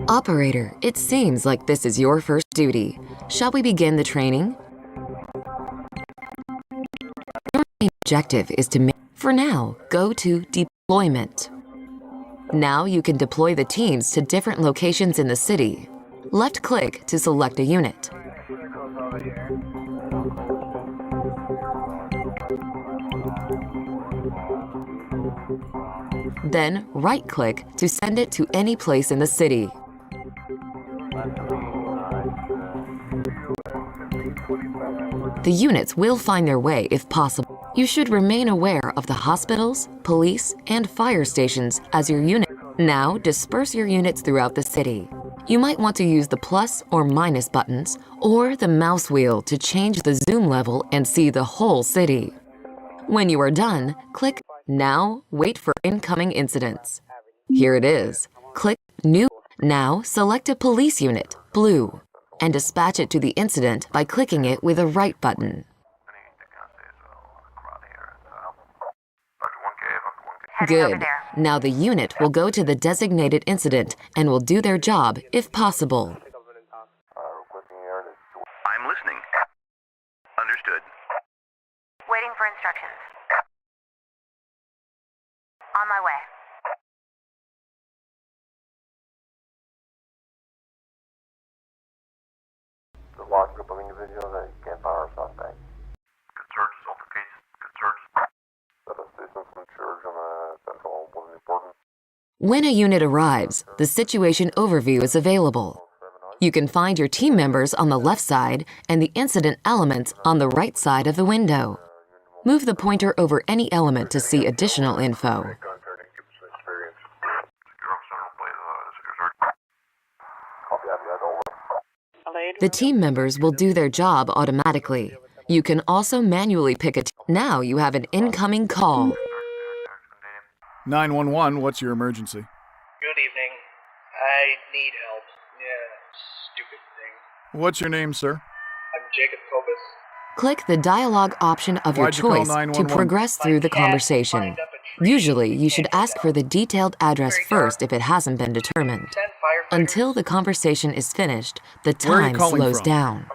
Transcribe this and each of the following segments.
Operator, it seems like this is your first duty. Shall we begin the training? Your main objective is to make... For now, go to Deployment. Now you can deploy the teams to different locations in the city. Left-click to select a unit. Then right-click to send it to any place in the city. The units will find their way if possible. You should remain aware of the hospitals, police, and fire stations as your unit. Now disperse your units throughout the city. You might want to use the plus or minus buttons or the mouse wheel to change the zoom level and see the whole city. When you are done, click Now Wait for Incoming Incidents. Here it is. Click New. Now select a police unit, blue, and dispatch it to the incident by clicking it with a right button. Good. Now the unit will go to the designated incident and will do their job if possible. I'm listening. Understood. Waiting for instructions. On my way. The large group of individuals that can't fire a suspect. Good search, altercation. Good search. That assistance from church on Central was important. When a unit arrives, the situation overview is available. You can find your team members on the left side and the incident elements on the right side of the window. Move the pointer over any element to see additional info. The team members will do their job automatically. You can also manually pick a Now you have an incoming call. 911, what's your emergency? Good evening. I need help. Yeah, stupid thing. What's your name, sir? I'm Jacob Kobus. Click the dialogue option of your Why'd you call choice to 911? progress through the conversation. Usually, you should ask for the detailed address first if it hasn't been determined. Until the conversation is finished, the Where are you time calling slows from? down. Around.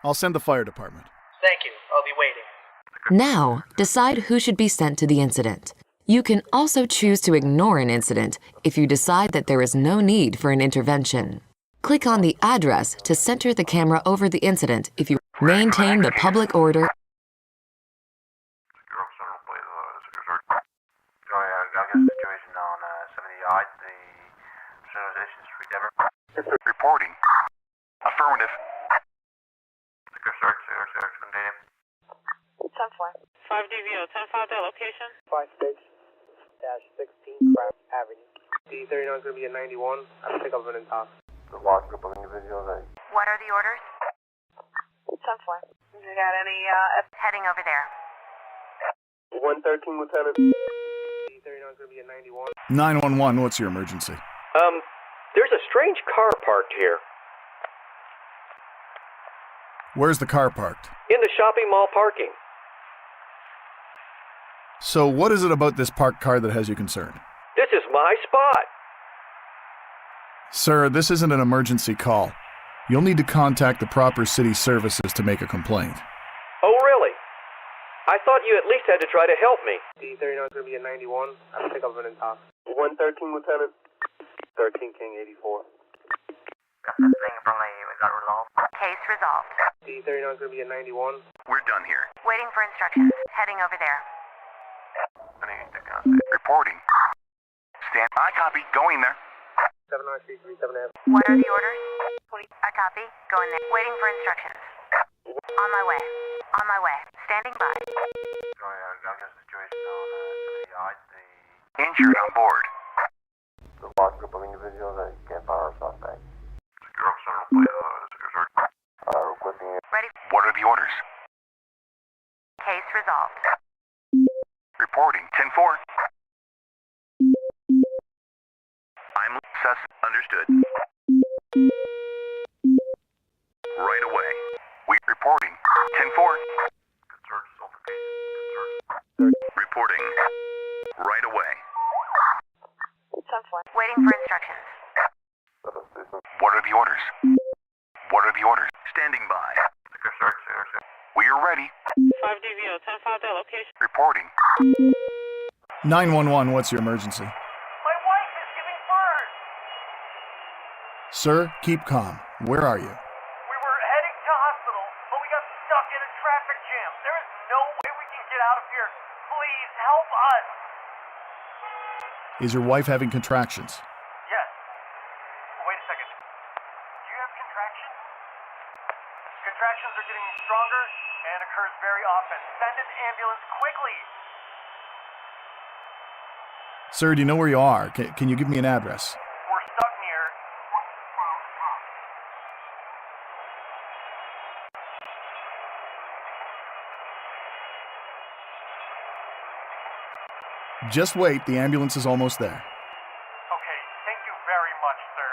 I'll send the fire department. Thank you. I'll be waiting. Now, decide who should be sent to the incident. You can also choose to ignore an incident if you decide that there is no need for an intervention. Click on the address to center the camera over the incident if you maintain the public order. Sorry, I got a situation on 70 yards, the Civilization Street, Denver. Reporting. Affirmative. Search, container. 10-4. 5DVO, 10-5, that location? 5-6-16 Craft Avenue. D39 is going to be a 91. I'll pick up an top. The large group of individuals that What are the orders? 10-4. You got any, heading over there. 113 Lieutenant. D39 is going to be a 91. 911, what's your emergency? There's a strange car parked here. Where's the car parked? In the shopping mall parking. So what is it about this parked car that has you concerned? This is my spot. Sir, this isn't an emergency call. You'll need to contact the proper city services to make a complaint. Oh, really? I thought you at least had to try to help me. D39 is going to be a 91. I'll pick up an top. 113 Lieutenant. 13 King 84. Got this thing from got resolved. Case resolved. D39 is going to be a 91. We're done here. Waiting for instructions. Heading over there. Reporting. Stand by, copy. Going there. 7937F. What are the orders? I copy. Going there. Waiting for instructions. On my way. On my way. Standing by. I've got a situation on 70I. Injured on board. The large group of individuals that can't fire a suspect. Secure officer, please. Requesting Ready. What are the orders? Case resolved. Reporting. 10-4. I'm sus. Understood. Right away. We reporting. 10-4. good search, altercation, Reporting. Right away. It's 10-4. Waiting for instructions. What are the orders? What are the orders? Standing by. Secure search, We are ready. 5DVO, 10-5 that location. Reporting. 911, what's your emergency? My wife is giving birth! Sir, keep calm. Where are you? We were heading to hospital, but we got stuck in a traffic jam. There is no way we can get out of here. Please help us! Is your wife having contractions? Yes. Wait a second. Do you have contractions? Contractions are getting stronger and occurs very often. Send an ambulance quickly! Sir, do you know where you are? Can you give me an address? We're stuck near... Just wait, the ambulance is almost there. Okay, thank you very much, sir.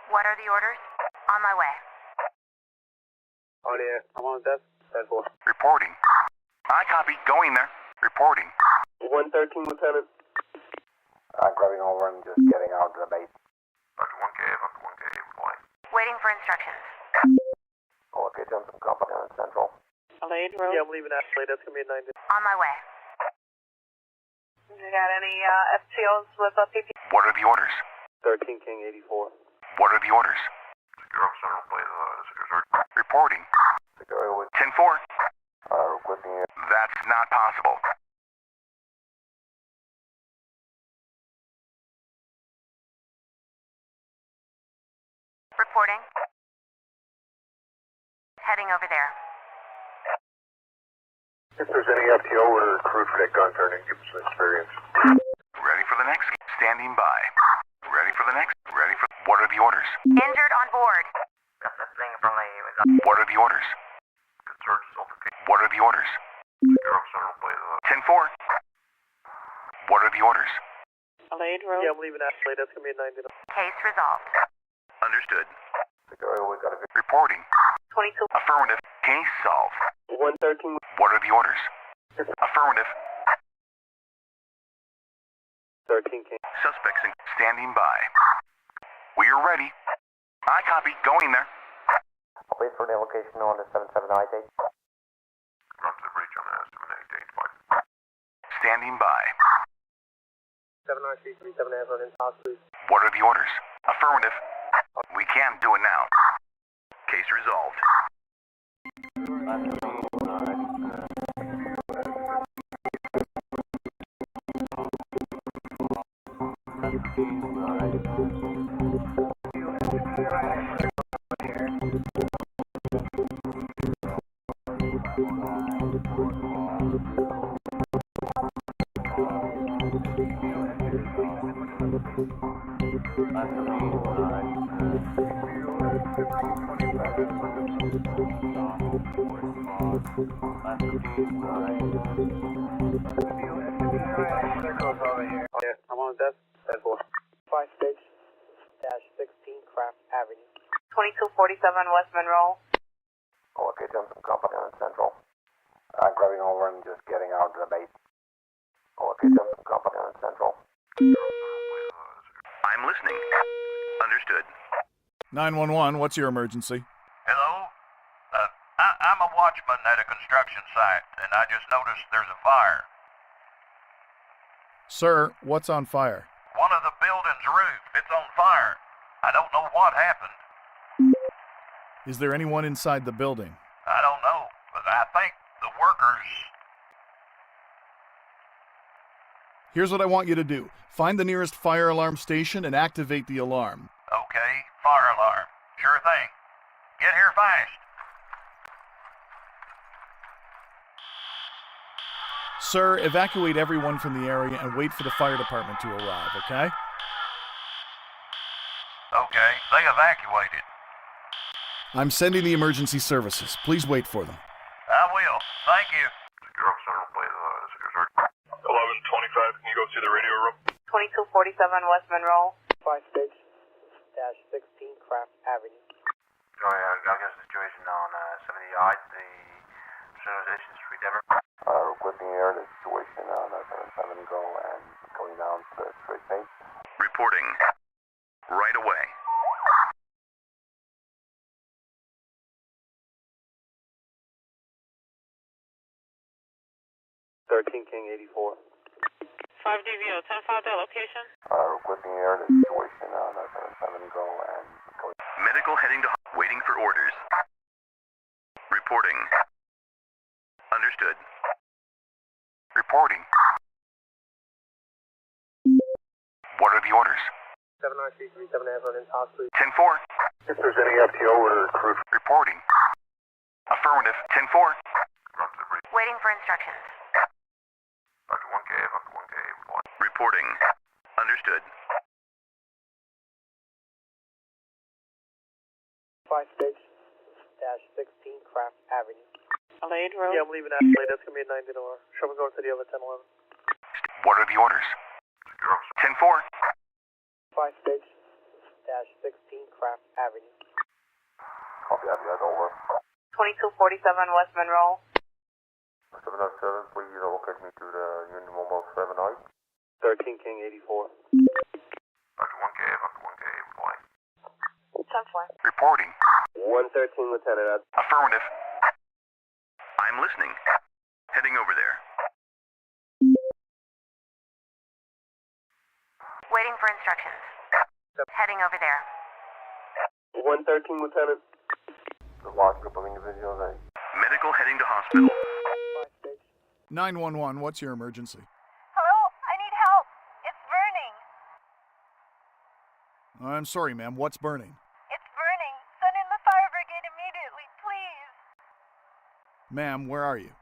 What are the orders? On my way. On the air. I'm on desk. 10-4. Reporting. I copy. Going there. Reporting. 113, Lieutenant. grabbing over and just getting out to the base. Up to 1K, boy. Waiting for instructions. Okay, jump some company on Central. Alade Road. Yeah, I'm leaving Ashley. That's going to be a 9. On my way. You got any FTOs with a PP? What are the orders? 13 King 84. What are the orders? Secure officer, please. Reporting. Security with 10-4. requesting it. That's not possible. Reporting. Heading over there. If there's any FTO or recruit for that gun turning, give us some experience. Ready for the next. Standing by. Ready for the next. Ready for. What are the orders? Injured on board. What are the orders? Good search, altercation. What are the orders? Secure officer, please. 10-4. What are the orders? Alade Road. Yeah, I'm leaving Ashley. That's going to be a 9. Case resolved. Understood. Security, we got a good. Reporting. 22. Affirmative. Case solved. 113. What are the orders? Affirmative. 13 King. Suspects standing by. We are ready. I copy. Going there. Wait for the location on the 77I date. Run to the breach on the 78 Standing by. 7937 on in house, please. What are the orders? Affirmative. We can't do it now. Case resolved. Yeah, I'm on desk. 10-4. 56-16 Craft Avenue. 2247 West Monroe. Okay, jump some company on Central. Grabbing over and just getting out to the base. Okay, jump some company on Central. I'm listening. Understood. 911, what's your emergency? Hello? I'm a watchman at a construction site, and I just noticed there's a fire. Sir, what's on fire? One of the building's roof, it's on fire. I don't know what happened. Is there anyone inside the building? I don't know, but I think the workers... Here's what I want you to do. Find the nearest fire alarm station and activate the alarm. Okay, fire alarm. Sure thing. Get here fast. Sir, evacuate everyone from the area and wait for the fire department to arrive, okay? Okay, they evacuated. I'm sending the emergency services. Please wait for them. I will. Thank you. 1125, can you go to the radio room? 2247 West Monroe. 5-6-16 Craft Avenue. Sorry, I got a situation on 70 yards, the Civilization Street, Denver. Requesting air, the situation on 77 go and going down to the straight pace. Reporting. Right away. King 84. 5 DVO, 10-5 that location. Requesting air, the situation on 77 go and going. Medical heading to waiting for orders. Reporting. Understood. Reporting. What are the orders? 79337 Ambulance Hospital. 10-4. If there's any FTO or crew. Reporting. Affirmative. 10-4. Waiting for instructions. Dr. 1K, Dr. 1K. Reporting. Understood. 5-6-16 Craft Avenue. Alade Road. Yeah, I'm leaving Ashley. That's going to be a 90 door. Show me going to the other 1011. What are the orders? 10-4. 5-6-16 Craft Avenue. Copy that, guys, over. 2247 West Monroe. 707, please locate me to the Union Mobile 7-8. King 84. Dr. 1K, Dr. 1K, reply. 10-4. Reporting. 113, Lieutenant. Affirmative. I'm listening. Heading over there. Waiting for instructions. Heading over there. 113, Lieutenant. The large group of individuals, Medical heading to hospital. 911, what's your emergency? Hello? I need help. It's burning. I'm sorry, ma'am. What's burning? It's burning. Send in the fire brigade immediately, please. Ma'am, where are you?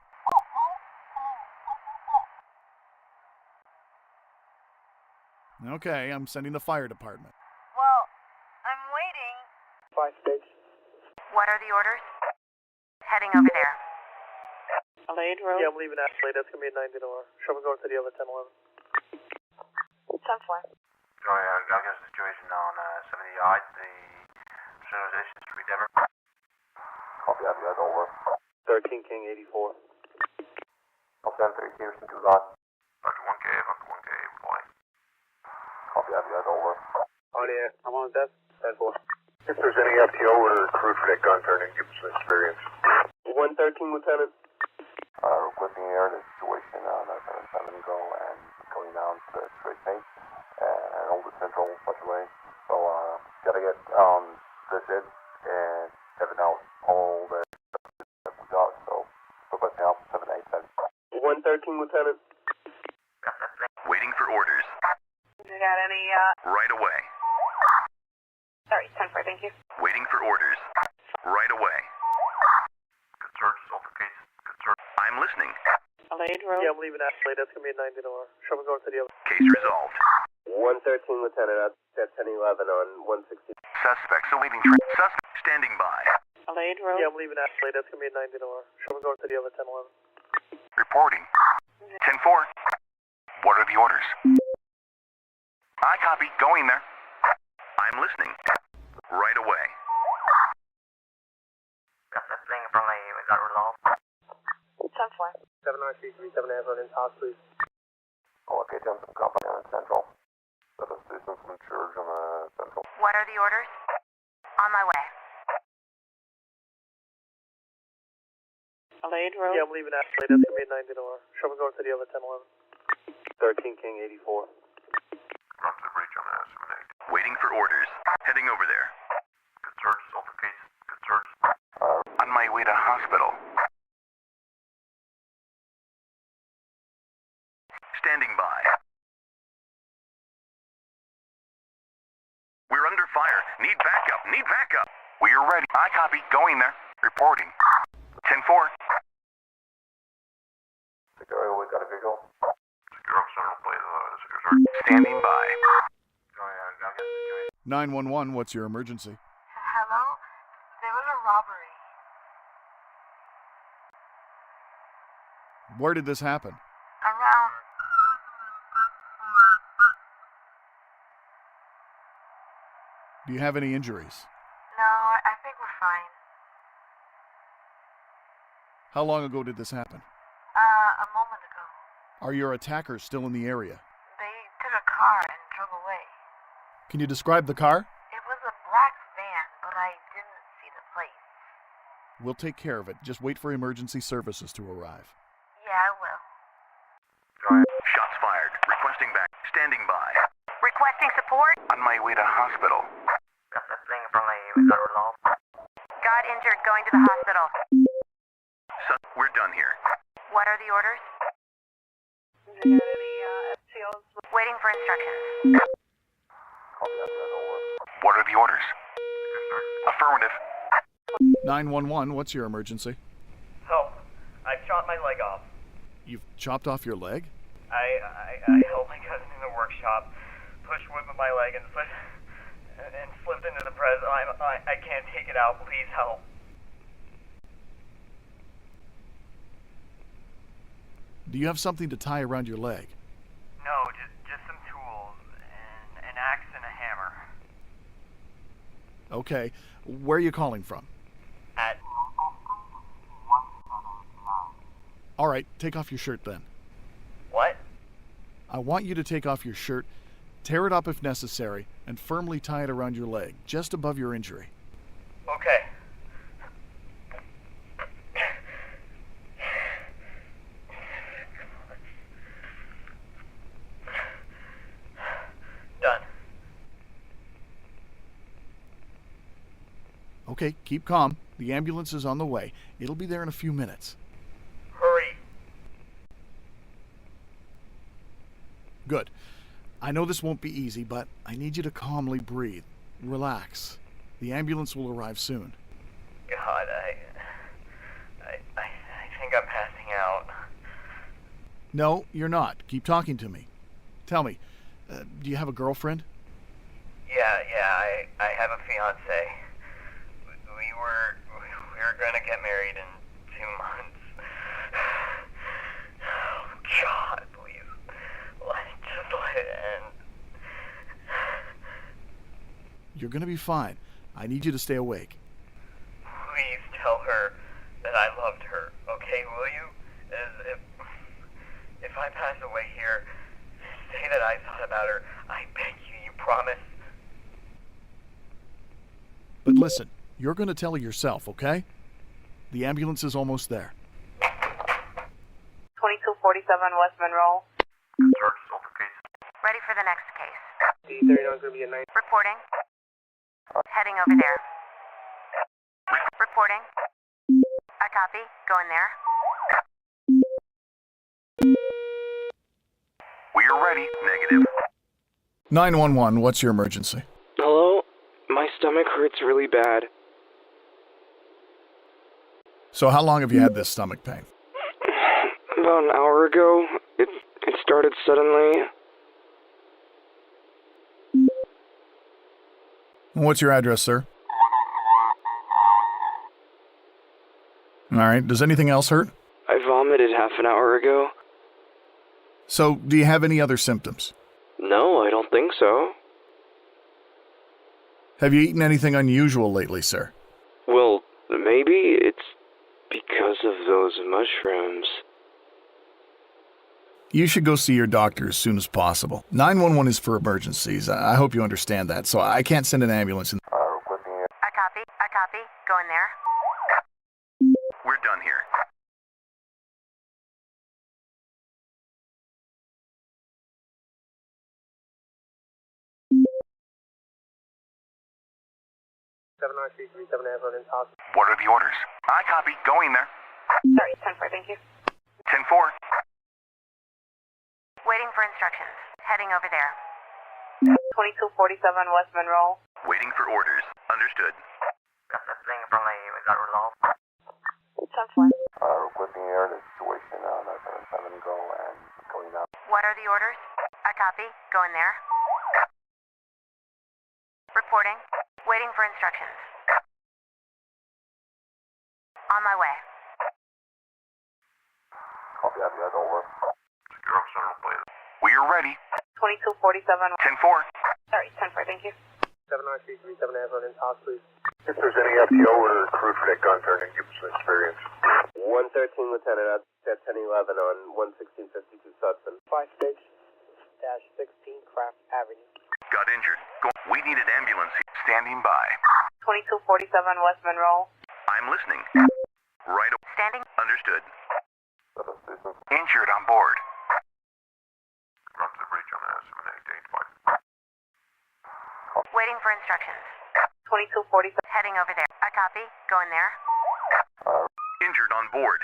Okay, I'm sending the fire department. Well, I'm waiting. 5-6. What are the orders? Heading over there. Alade Road. Yeah, I'm leaving Ashley. That's going to be a 90 door. Show me going to the other 1011. 10-4. Sorry, I got a situation on 70 yards, the Civilization Street, Denver. Copy that, guys, over. King 84. Copy that, 3 Houston, 2 lots. Dr. 1K, Dr. 1K, reply. Copy that, guys, over. On the air. I'm on desk. 10-4. If there's any FTO or crew for that gun turning, give us some experience. 113, Lieutenant. Requesting air, the situation on 77 go and going down to the straight pace and over Central Westway. So, gotta get this in and heaven out all the that we got. So, requesting help 787. 113, Lieutenant. Waiting for orders. You got any, Right away. sorry, 10-4, thank you. Waiting for orders. Right away. Good search, Sulfur case. Good search. I'm listening. Alade Road. Yeah, I'm leaving Ashley. That's going to be a 90 door. Show me going to the other. Case resolved. 113, Lieutenant. That's 1011 on 160. Suspects awaiting train. Suspect standing by. Alade Road. Yeah, I'm leaving Ashley. That's going to be a 90 door. Show me going to the other 1011. Reporting. 10-4. What are the orders? I copy. Going there. I'm listening. Right away. That's the thing from me. We got resolved. 10-4. 79337 Ambulance Hospital. Okay, jump some company on Central. Set us distance from church on Central. What are the orders? On my way. Alade Road. Yeah, I'm leaving Ashley. That's going to be a 90 door. Show me going to the other 1011. King 84. Run to the breach on 7-8. Waiting for orders. Heading over there. Good search, Sulfur case. Good search. On my way to hospital. Standing by. Need backup. Need backup. We are ready. I copy. Going there. Reporting. 10-4. Security, we got a visual. Secure Central, please. Standing by. 911, what's your emergency? Hello? There was a robbery. Where did this happen? Around... Do you have any injuries? No, I think we're fine. How long ago did this happen? A moment ago. Are your attackers still in the area? They took a car and drove away. Can you describe the car? It was a black van, but I didn't see the plate. We'll take care of it. Just wait for emergency services to arrive. Yeah, I will. Shots fired. Requesting back. Standing by. Requesting support? On my way to hospital. Got injured, going to the hospital. So, we're done here. What are the orders? Waiting for instructions. What are the orders? Affirmative. 911, what's your emergency? Help. I shot my leg off. You've chopped off your leg? I helped my cousin in the workshop, pushed wood with my leg and slipped into the press. I can't take it out. Please help. Do you have something to tie around your leg? No, just some tools, and an axe and a hammer. Okay. Where are you calling from? At... All right, take off your shirt then. What? I want you to take off your shirt, tear it up if necessary, and firmly tie it around your leg, just above your injury. Okay. Done. Okay, keep calm. The ambulance is on the way. It'll be there in a few minutes. Hurry. Good. I know this won't be easy, but I need you to calmly breathe. Relax. The ambulance will arrive soon. God, I think I'm passing out. No, you're not. Keep talking to me. Tell me, do you have a girlfriend? Yeah, I have a fiance. We were gonna get married in 2 months. Oh, God, please. Just let it end. You're gonna be fine. I need you to stay awake. Please tell her that I loved her, okay, will you? If I pass away here, say that I thought about her. I beg you, you promise? But listen, you're gonna tell her yourself, okay? The ambulance is almost there. 2247 West Monroe. Ready for the next case. D39 is going to be a 9. Reporting. Heading over there. Reporting. I copy. Going there. We are ready. Negative. 911, what's your emergency? Hello? My stomach hurts really bad. So how long have you had this stomach pain? About an hour ago. It started suddenly. What's your address, sir? All right, does anything else hurt? I vomited half an hour ago. So, do you have any other symptoms? No, I don't think so. Have you eaten anything unusual lately, sir? Well, maybe it's because of those mushrooms. You should go see your doctor as soon as possible. 911 is for emergencies. I hope you understand that, so I can't send an ambulance in. I copy. I copy. Going there. We're done here. What are the orders? I copy. Going there. Sorry, 10-4, thank you. 10-4. Waiting for instructions. Heading over there. 2247 West Monroe. Waiting for orders. Understood. Got this thing from the, we got resolved. 10-4. Requesting air to situation on 77 go and going out. What are the orders? I copy. Go in there. Reporting. Waiting for instructions. On my way. Copy that, guys, over. Secure up Central, please. We are ready. 2247. 10-4. Sorry, 10-4, thank you. 79337 ambulance in talk, please. If there's any FTO or crew for that gun turning, give us some experience. 113, Lieutenant, at 1011 on 11652 Sudson. 56-16 Craft Avenue. Got injured. We need an ambulance. Standing by. 2247 West Monroe. I'm listening. Right. Standing. Understood. Injured on board. Run to the breach on Waiting for instructions. 2247. Heading over there. I copy. Go in there. Injured on board.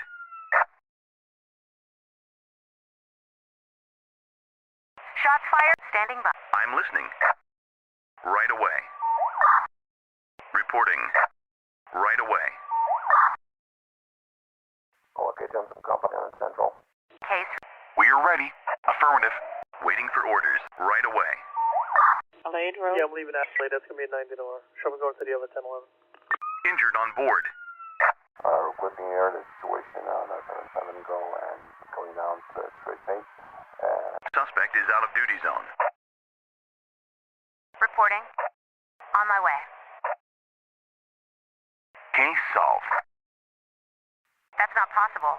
Shots fired. Standing by. I'm listening. Right away. Reporting. Right away. Okay, Johnson Company on Central. Case. We are ready. Affirmative. Waiting for orders. Right away. Lade Road. Yeah, I'm leaving Ashley. That's going to be a 90 door. Show me going to the other 1011. Injured on board. Requesting air to situation on 77 go and going down to straight paint. Suspect is out of duty zone. Reporting. On my way. Case solved. That's not possible.